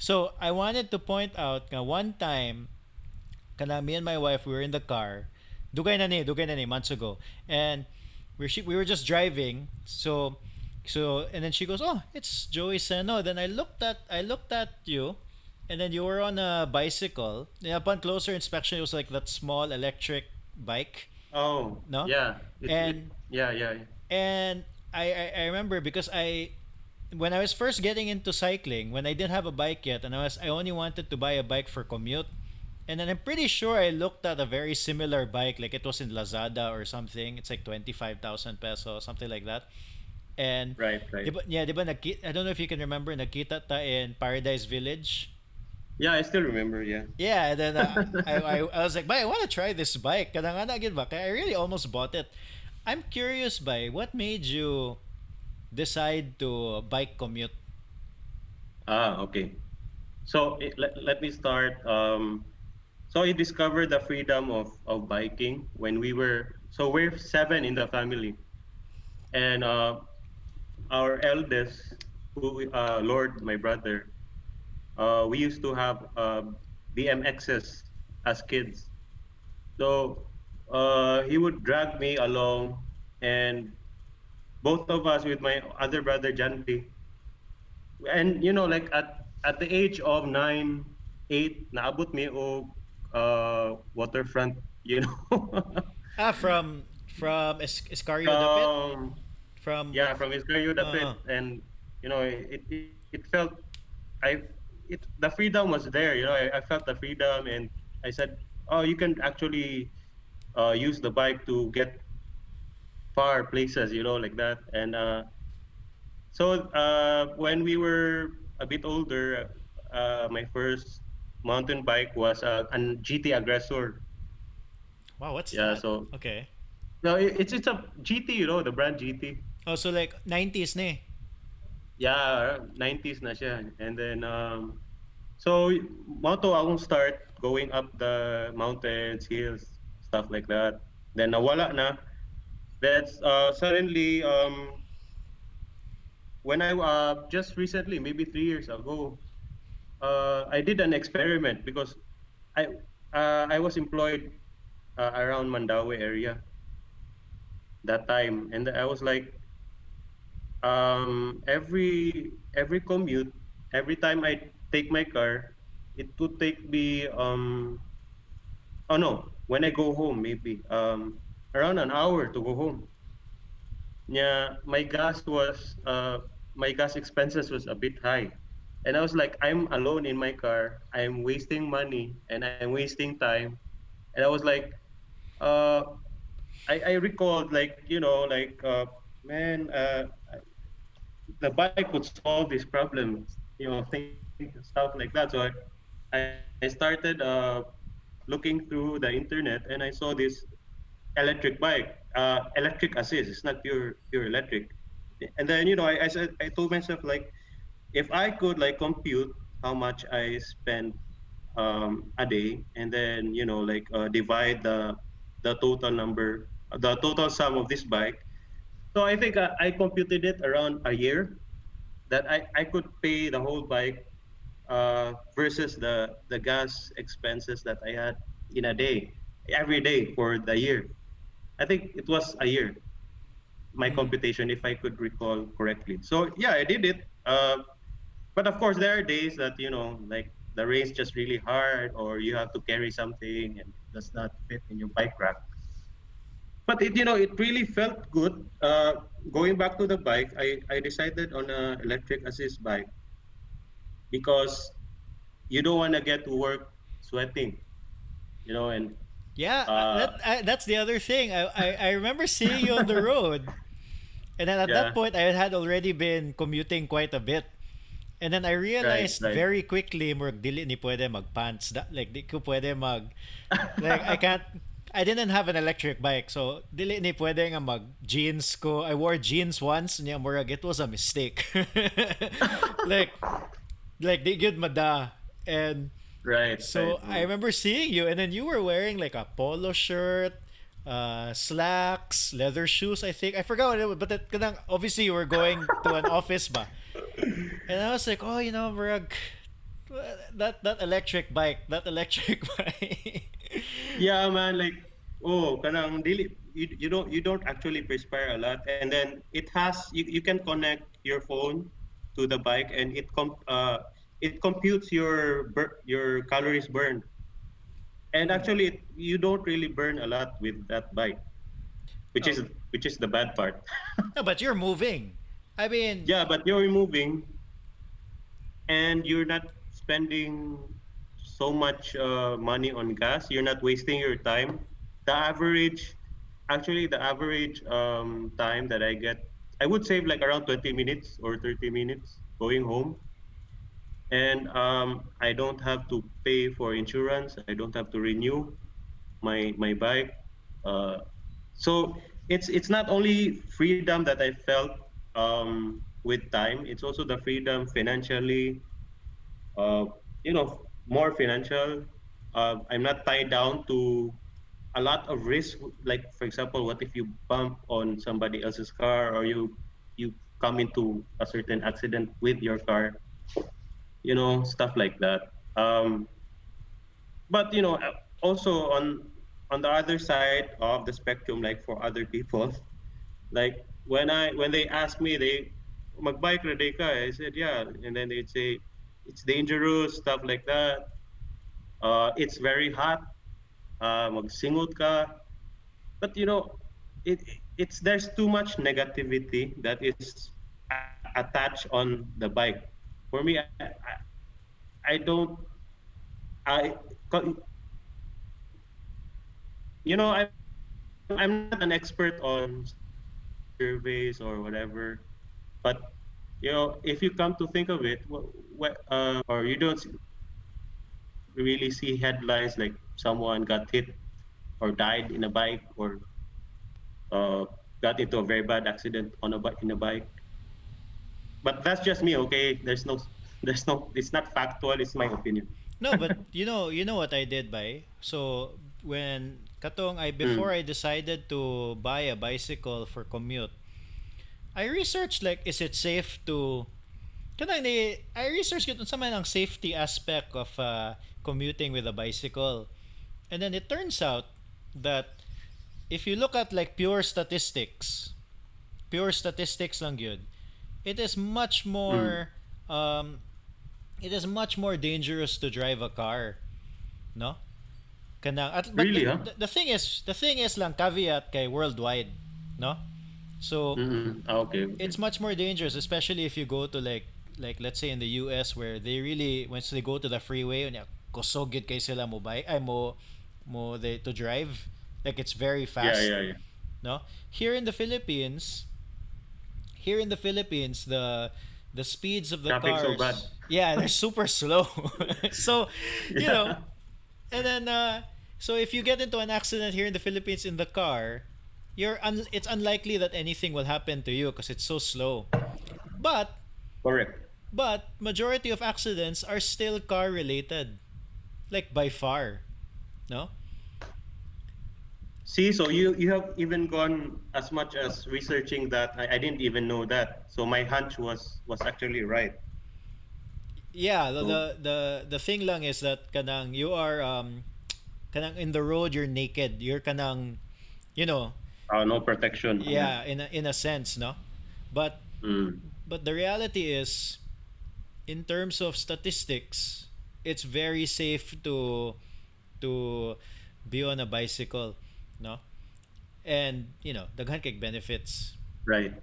So I wanted to point out one time, kana me and my wife we were in the car. Dugay na ni months ago, and we were just driving. And then she goes, "Oh, it's Joey Seno." Then I looked at you, and then you were on a bicycle. And upon closer inspection, it was like that small electric bike, Oh, no? yeah. And Yeah, yeah, yeah. and I remember because when I was first getting into cycling, when I didn't have a bike yet, and I only wanted to buy a bike for commute, and then I'm pretty sure I looked at a very similar bike, like it was in Lazada or something. It's like 25,000 pesos, something like that. And Right, right. I don't know if you can remember, nakita ta in Paradise Village. Yeah, I still remember. Yeah. Yeah, and then I was like, "Bay, I want to try this bike." Kada nga na gid ba? Kaya I really almost bought it. I'm curious, Bay, what made you decide to bike commute? Okay. So let me start. So I discovered the freedom of biking when we're seven in the family, and our eldest, Lord, my brother, we used to have BMXs as kids. So he would drag me along, and both of us with my other brother Jandy, and like at the age of 9, 8, naabot mi og waterfront, From Iscario Dapit? from From yeah, from Iscario uh Dapit, and it felt I the freedom was there. I felt the freedom, and I said, oh, you can actually use the bike to get far places, like that. And so when we were a bit older, my first mountain bike was an GT Aggressor. wow, what's Yeah, that? so Okay. no, it's a GT, the brand GT. Oh, so like 90s ne. Yeah, 90s na siya. And then so moto akong start going up the mountains, hills, stuff like that. Then nawala na. That's suddenly when I just recently, maybe 3 years ago, I did an experiment because I I was employed around Mandaue area that time, and I was like, every commute, every time I take my car, it would take me oh no, when I go home maybe around an hour to go home. Yeah, my gas expenses was a bit high. And I was like, I'm alone in my car. I'm wasting money and I'm wasting time. And I was like, uh, I recalled like, man, the bike would solve these problems, think stuff like that. So I started looking through the internet and I saw this electric bike, electric assist. It's not pure electric. And then I said I told myself like if I could like compute how much I spend a day and then like divide the total number, the total sum of this bike. So I think I computed it around a year that I could pay the whole bike versus the gas expenses that I had in a day, every day for the year. I think it was a year, my Mm. computation, if I could recall correctly. So yeah, I did it. But of course, there are days that like the rain's just really hard, or you have to carry something and it does not fit in your bike rack. But it really felt good. Going back to the bike, I decided on a electric assist bike because you don't want to get to work sweating, and Yeah, uh, that's the other thing. I remember seeing you on the road. And then at that yeah, point, I had already been commuting quite a bit. And then I right, realized right. very quickly, murag dili ni pwede mag-pants. Like, di ko pwede like, I can't, I didn't have an electric bike. So, dili ni pwede nga mag-jeans ko. I wore jeans once. Niya, murag, it was a mistake. like, di good mada. And Right, right. so I remember seeing you, and then you were wearing like a polo shirt, slacks, leather shoes. I think I forgot what it was, but obviously you were going to an office, ba? And I was like, oh, Brag, that electric bike, that electric bike. Yeah, man, like oh, kanang dili you don't actually perspire a lot, and then you can connect your phone to the bike, and it computes your calories burned, and Hmm. actually you don't really burn a lot with that bike, which Oh, is which is the bad part. no, but you're moving. I mean, Yeah, but you're moving, and you're not spending so much money on gas. You're not wasting your time. The average, actually, the average time that I get, I would save like around 20 minutes or 30 minutes going home. And I don't have to pay for insurance. I don't have to renew my bike. Uh, so it's not only freedom that I felt with time. It's also the freedom financially, uh, more financial. I'm not tied down to a lot of risk. Like for example, what if you bump on somebody else's car, or you come into a certain accident with your car? Stuff like that. But also on the other side of the spectrum, like for other people, like when they ask me, they magbike ready ka? I said yeah, and then they'd say it's dangerous, stuff like that. It's very hot. Magsingot ka. But it's there's too much negativity that is attached on the bike. For me, I don't. I co- I'm not an expert on statistics or surveys or whatever. But if you come to think of it, or you don't really see headlines like someone got hit or died in a bike, or uh, got into a very bad accident on in a bike. But that's just me, okay? There's no. It's not factual. It's my opinion. no, but you know what I did by. So when katong I before Mm, I decided to buy a bicycle for commute, I researched like is it safe to I researched kung sa man ang safety aspect of commuting with a bicycle. And then it turns out that if you look at like pure statistics lang yun, it is much mm. more um, it is much more dangerous to drive a car, no? But Really, huh? the thing is lang caveat kay worldwide, no? So Mm-mm. Ah, okay, okay. it's much more dangerous, especially if you go to like let's say in the US where they really once they go to the freeway unya kusog gid kay sila mo bike ay mo they to drive like it's very Yeah, fast, yeah, yeah. no? Here in the Philippines the speeds of the Traffic so bad. cars, yeah, they're super slow. So you know Yeah, and then so if you get into an accident here in the Philippines in the car, it's unlikely that anything will happen to you because it's so slow. But correct. majority of accidents are still car related, like by far, no? See, so you have even gone as much as researching that. I didn't even know that. So my hunch was actually right. Yeah, So the thing lang is that kanang you are kanang in the road you're naked. You're kanang you know, no protection. Yeah. yeah, in a sense, no? But Mm, the reality is in terms of statistics, it's very safe to be on a bicycle, no? And daghan kay benefits. right.